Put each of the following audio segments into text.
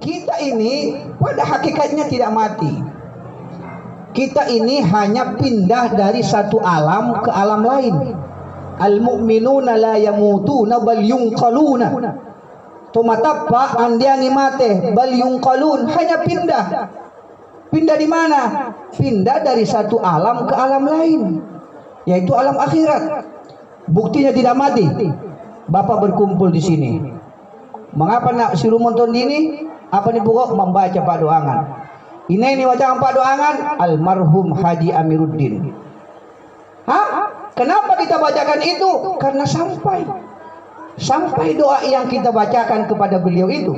kita ini pada hakikatnya tidak mati. Kita ini hanya pindah dari satu alam ke alam lain. Al-mu'minuna la yamutuna bal yunqaluna. Tumatappa andiangi mate bal yunqalun, hanya pindah. Pindah di mana? Pindah dari satu alam ke alam lain, yaitu alam akhirat. Buktinya tidak mati. Bapak berkumpul di sini. Mengapa nak suruh nonton ini? Apa nih pokok membaca Pak Doangan. Ini wacana Pak Doangan almarhum Haji Amiruddin. Hah? Kenapa kita bacakan itu? Karena sampai doa yang kita bacakan kepada beliau itu.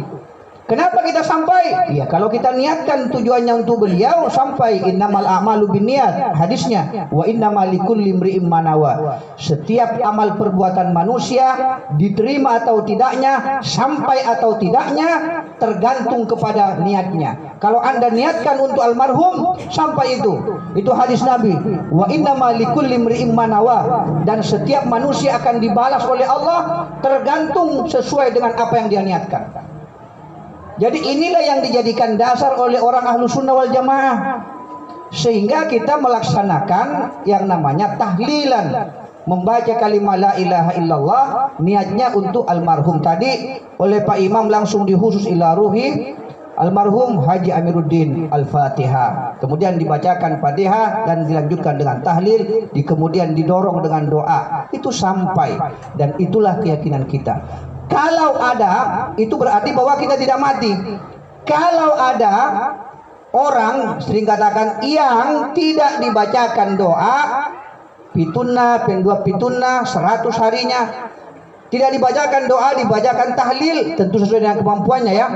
Kenapa kita sampai? Ya kalau kita niatkan tujuannya untuk beliau sampai. Innamal a'malu binniyat, hadisnya. Wa innamal likulli imri'in ma nawa. Setiap amal perbuatan manusia diterima atau tidaknya, sampai atau tidaknya tergantung kepada niatnya. Kalau Anda niatkan untuk almarhum, sampai itu. Itu hadis Nabi. Wa innamal likulli imri'in ma nawa. Dan setiap manusia akan dibalas oleh Allah tergantung sesuai dengan apa yang dia niatkan. Jadi inilah yang dijadikan dasar oleh orang ahlu sunnah wal jamaah. Sehingga kita melaksanakan yang namanya tahlilan. Membaca kalimat la ilaha illallah, niatnya untuk almarhum tadi. Oleh Pak Imam langsung dihusus ila ruhi almarhum Haji Amiruddin, Al-Fatihah. Kemudian dibacakan Fatihah dan dilanjutkan dengan tahlil. Kemudian didorong dengan doa. Itu sampai. Dan itulah keyakinan kita. Kalau ada, itu berarti bahwa kita tidak mati. Kalau ada orang sering katakan yang tidak dibacakan doa pituna, pendua pituna, 100 harinya, tidak dibacakan doa, dibacakan tahlil, tentu sesuai dengan kemampuannya ya.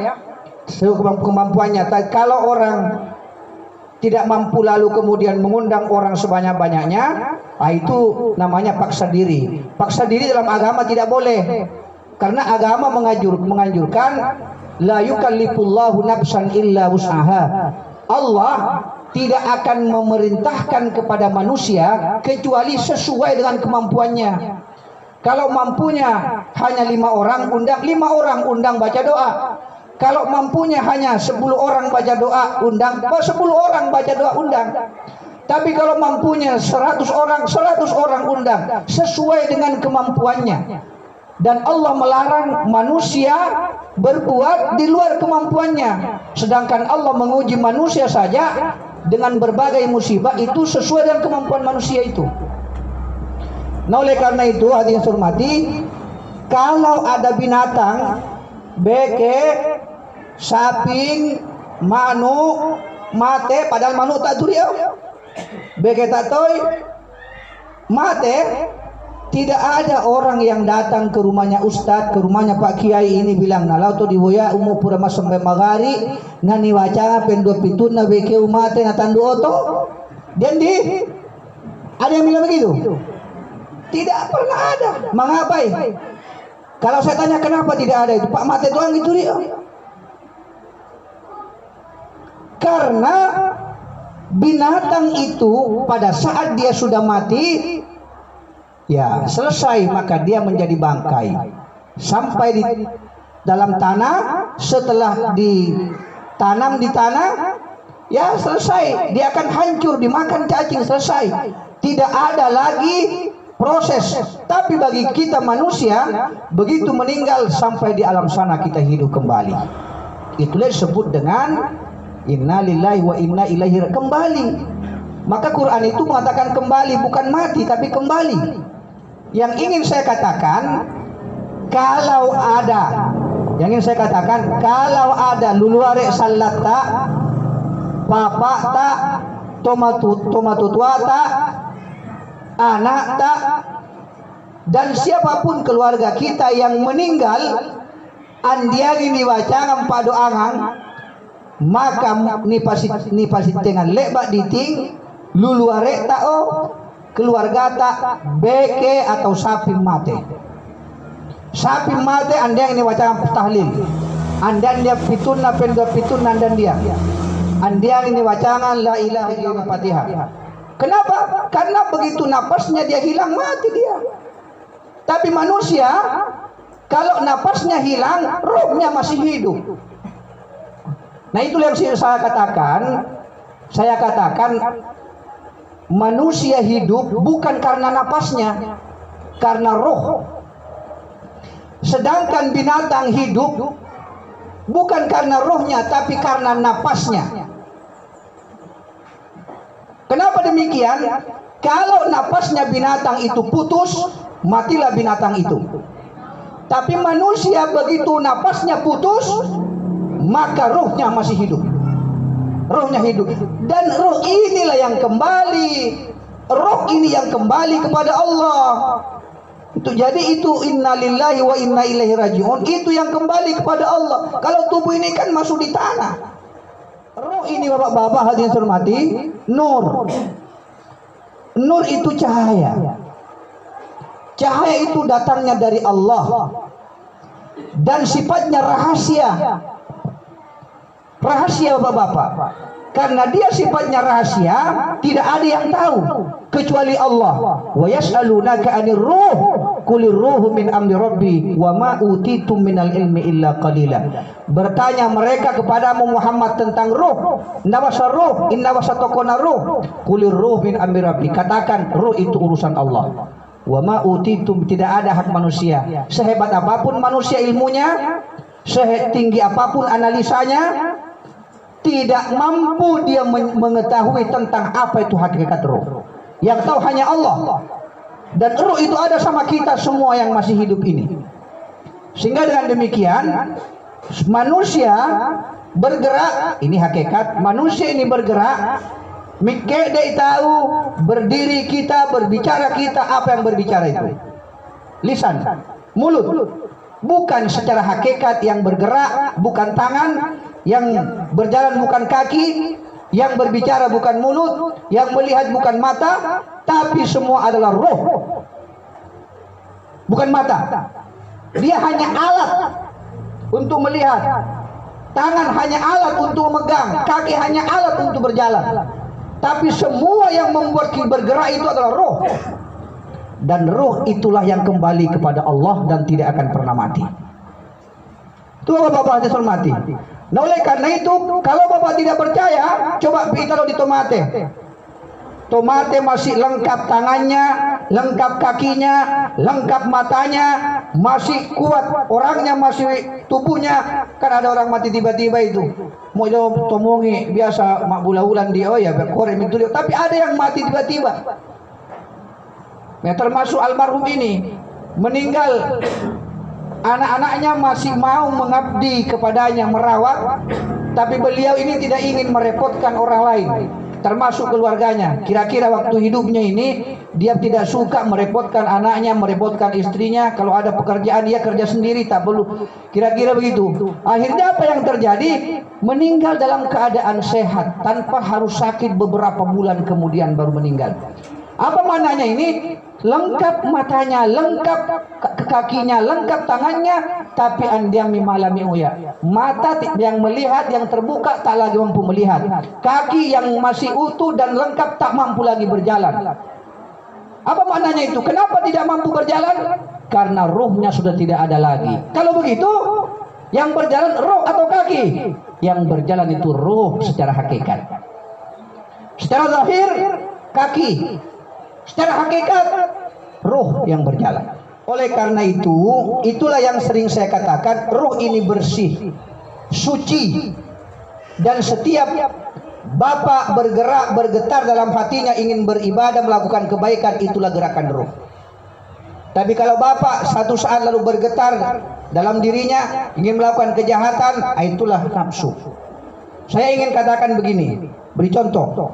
Sesuai kemampuannya. Kalau orang tidak mampu lalu kemudian mengundang orang sebanyak-banyaknya, itu namanya paksa diri. Paksa diri dalam agama tidak boleh. Karena agama menganjurkan la yukallifullahu nafsan illa wus'aha. Allah tidak akan memerintahkan kepada manusia kecuali sesuai dengan kemampuannya. Kalau mampunya hanya 5 orang, undang 5 orang, undang baca doa. Kalau mampunya hanya 10 orang baca doa, undang 10 orang baca doa, undang. Tapi kalau mampunya 100 orang, 100 orang undang, sesuai dengan kemampuannya. Dan Allah melarang manusia berbuat di luar kemampuannya. Sedangkan Allah menguji manusia saja dengan berbagai musibah itu sesuai dengan kemampuan manusia itu. Nah oleh karena itu hadirin hormati, kalau ada binatang beke, saping, manu, mate, padahal manu tak duriau, beke tak toy, mate. Tidak ada orang yang datang ke rumahnya Ustadz, ke rumahnya Pak Kiai ini bilang, nalau to diboya umur pura mas sampai magari, nani wacana pendua pitun na beke umate na tandu oto. Dan ada yang bilang begitu? Tidak pernah ada. Mengapai? Kalau saya tanya kenapa tidak ada itu, Pak Mate doang itu dia. Karena binatang itu pada saat dia sudah mati, ya selesai, maka dia menjadi bangkai sampai di dalam tanah. Setelah ditanam di tanah, ya selesai, dia akan hancur dimakan cacing, selesai, tidak ada lagi proses. Tapi bagi kita manusia, begitu meninggal sampai di alam sana kita hidup kembali. Itulah disebut dengan inna lillahi wa inna ilaihi kembali. Maka Quran itu mengatakan kembali, bukan mati tapi kembali. Yang ingin saya katakan, kalau ada, kalau ada luluare salata, papa tak, tomatu tua tak, anak tak, dan siapapun keluarga kita yang meninggal, andiani ni wacangan padoangan, maka ni pasti dengan lebak diting, luluare tao, keluarga tak beke atau sapi mate. Sapi mate anda ini wacana tahlil. Anda dia pituna pendua pituna dan dia. Anda ini wacana la ilaha illallah Fatihah. Kenapa? Karena begitu napasnya dia hilang mati dia. Tapi manusia kalau napasnya hilang, rohnya masih hidup. Nah itulah yang saya katakan manusia hidup bukan karena napasnya, karena roh. Sedangkan binatang hidup bukan karena rohnya, tapi karena napasnya. Kenapa demikian? Kalau napasnya binatang itu putus, matilah binatang itu. Tapi manusia begitu napasnya putus, maka rohnya masih hidup. Rohnya hidup. Dan roh inilah yang kembali. Roh ini yang kembali kepada Allah. Jadi itu innalillahi wa inna ilaihi rajiun. Itu yang kembali kepada Allah. Kalau tubuh ini kan masuk di tanah. Roh ini bapak-bapak hadirin hormati, nur. Nur itu cahaya. Cahaya itu datangnya dari Allah. Dan sifatnya rahasia. Rahasia bapak-bapak. Karena dia sifatnya rahasia, tidak ada yang tahu kecuali Allah. Wa yas'alunaka 'anir ruh, qulir ruhu min amri rabbi wa ma utitum minal ilmi illa qalila. Bertanya mereka kepadamu Muhammad tentang ruh. Nawasa ruh, inna wasatokona ruh. Qulir ruh min amri rabbi. Katakan ruh itu urusan Allah. Wa ma utitum, tidak ada hak manusia. Sehebat apapun manusia ilmunya, setinggi apapun analisanya, tidak mampu dia mengetahui tentang apa itu hakikat roh. Yang tahu hanya Allah. Dan roh itu ada sama kita semua yang masih hidup ini. Sehingga dengan demikian manusia bergerak, ini hakikat. Manusia ini bergerak, mikir dia tahu, berdiri kita, berbicara kita, apa yang berbicara itu? Lisan, mulut. Bukan secara hakikat yang bergerak, bukan tangan, yang berjalan bukan kaki, yang berbicara bukan mulut, yang melihat bukan mata, tapi semua adalah roh. Bukan mata. Dia hanya alat untuk melihat. Tangan hanya alat untuk memegang, kaki hanya alat untuk berjalan. Tapi semua yang membuat kita bergerak itu adalah roh. Dan roh itulah yang kembali kepada Allah dan tidak akan pernah mati. Itu bapak-bapak yang hormati. Nah oleh karena itu, kalau bapak tidak percaya, coba pergi taruh di tomate. Tomate masih lengkap tangannya, lengkap kakinya, lengkap matanya, masih kuat orangnya, masih tubuhnya. Kan ada orang mati tiba-tiba itu. Mau jawab tomongi biasa mak bulan-bulan dia, oh ya berkorem itu dia. Tapi ada yang mati tiba-tiba. Ya, termasuk almarhum ini meninggal. Anak-anaknya masih mau mengabdi kepadanya, merawat, tapi beliau ini tidak ingin merepotkan orang lain, termasuk keluarganya. Kira-kira waktu hidupnya ini dia tidak suka merepotkan anaknya, merepotkan istrinya. Kalau ada pekerjaan dia kerja sendiri, tak perlu. Kira-kira begitu. Akhirnya apa yang terjadi? Meninggal dalam keadaan sehat, tanpa harus sakit beberapa bulan kemudian baru meninggal. Apa maknanya ini? Lengkap matanya, lengkap kakinya, lengkap tangannya, tapi andiami malami uya. Mata yang melihat, yang terbuka tak lagi mampu melihat. Kaki yang masih utuh dan lengkap tak mampu lagi berjalan. Apa maknanya itu? Kenapa tidak mampu berjalan? Karena ruhnya sudah tidak ada lagi. Kalau begitu, yang berjalan roh atau kaki? Yang berjalan itu ruh secara hakikat. Secara zahir, kaki. Secara hakikat, roh yang berjalan. Oleh karena itu, itulah yang sering saya katakan, roh ini bersih, suci. Dan setiap bapak bergerak, bergetar dalam hatinya ingin beribadah, melakukan kebaikan, itulah gerakan roh. Tapi kalau bapak satu saat lalu bergetar dalam dirinya, ingin melakukan kejahatan, itulah nafsu. Saya ingin katakan begini, beri contoh.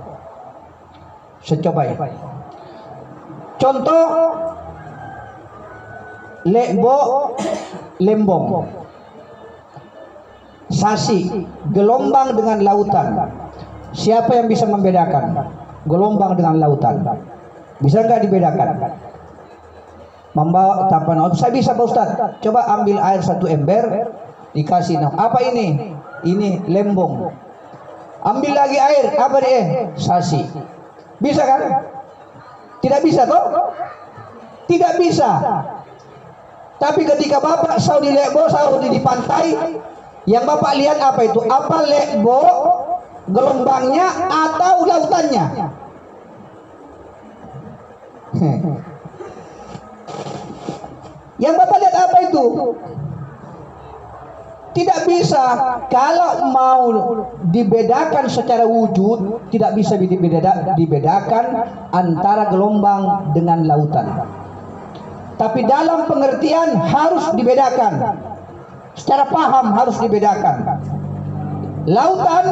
Secoba ya. Contoh lembong, sasi, gelombang dengan lautan. Siapa yang bisa membedakan gelombang dengan lautan? Bisa nggak dibedakan? Membawa tapan. Saya bisa Pak Ustaz. Coba ambil air satu ember, dikasih apa ini? Ini lembong. Ambil lagi air, apa dia? Sasi. Bisa kan? Tidak bisa toh? Tidak bisa. Tapi ketika bapak saudi lebo, saudi di pantai, Yang Bapak lihat apa itu? Apa lekbo gelombangnya atau lautannya? Yang Bapak lihat apa itu? Tidak bisa. Kalau mau dibedakan secara wujud, tidak bisa dibedakan antara gelombang dengan lautan. Tapi dalam pengertian harus dibedakan. Secara paham harus dibedakan. Lautan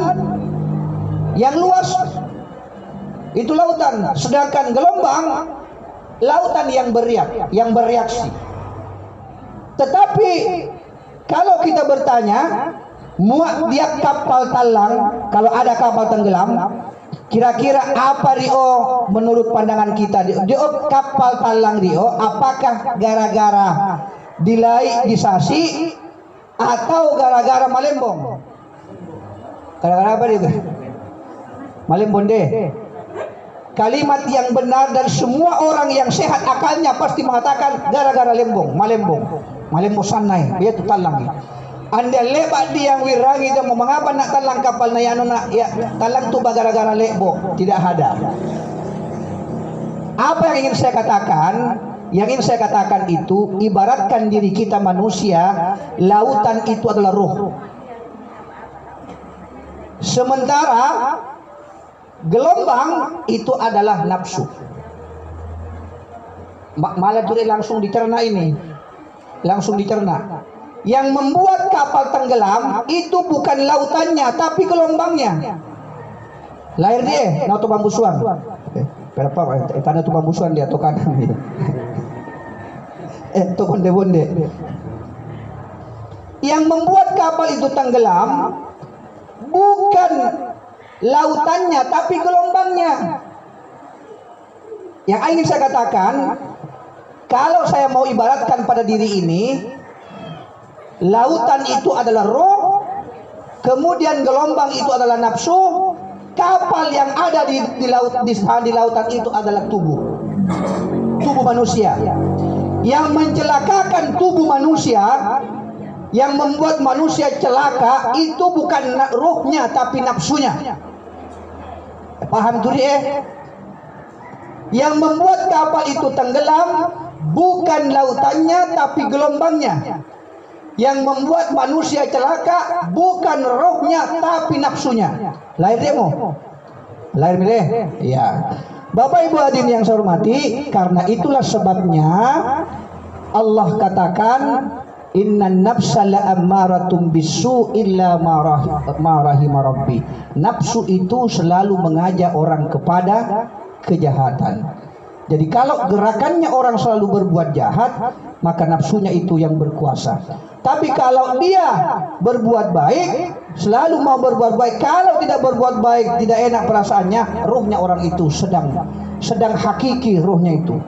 yang luas itu lautan, sedangkan gelombang lautan yang beriak, yang bereaksi. Tetapi kalau kita bertanya, muat dia kapal talang, kalau ada kapal tenggelam, kira-kira apa Rio menurut pandangan kita? Rio kapal talang Rio, apakah gara-gara dilai disasi atau gara-gara malembong? Gara-gara apa Rio? Malembong deh. Kalimat yang benar dan semua orang yang sehat akalnya pasti mengatakan gara-gara malembong. Malembong sanai, dia tu talang. Anda lebat dia yang wirangi dia mau mengapa nak talang kapal na yan na ya talang tu gara-gara lebo, tidak ada. Apa yang ingin saya katakan? Yang ingin saya katakan itu ibaratkan diri kita manusia, lautan itu adalah roh. Sementara gelombang itu adalah nafsu. Malah jadi langsung dicerna ini. Langsung dicerna. Yang membuat kapal tenggelam itu bukan lautannya tapi gelombangnya. Lahir dia, nato bambusuan. Berapa? Tanah tu bambusuan dia atau kanan dia. Tu bonde-bonde. Yang membuat kapal itu tenggelam bukan lautannya tapi gelombangnya. Yang ingin saya katakan, kalau saya mau ibaratkan pada diri ini, lautan itu adalah roh, kemudian gelombang itu adalah nafsu, kapal yang ada di lautan itu adalah tubuh manusia. Yang mencelakakan tubuh manusia, yang membuat manusia celaka itu bukan rohnya tapi nafsunya. Paham tuh Yang membuat kapal itu tenggelam bukan lautannya tapi gelombangnya. Yang membuat manusia celaka bukan rohnya tapi nafsunya. Lahir demo. Lahir milih. Ya. Bapak Ibu hadirin yang saya hormati, karena itulah sebabnya Allah katakan innan nafsa la'ammaratun bisu illa ma rahima rabbi. Nafsu itu selalu mengajak orang kepada kejahatan. Jadi kalau gerakannya orang selalu berbuat jahat, maka nafsunya itu yang berkuasa. Tapi kalau dia berbuat baik, selalu mau berbuat baik. Kalau tidak berbuat baik, tidak enak perasaannya, ruhnya orang itu sedang hakiki ruhnya itu.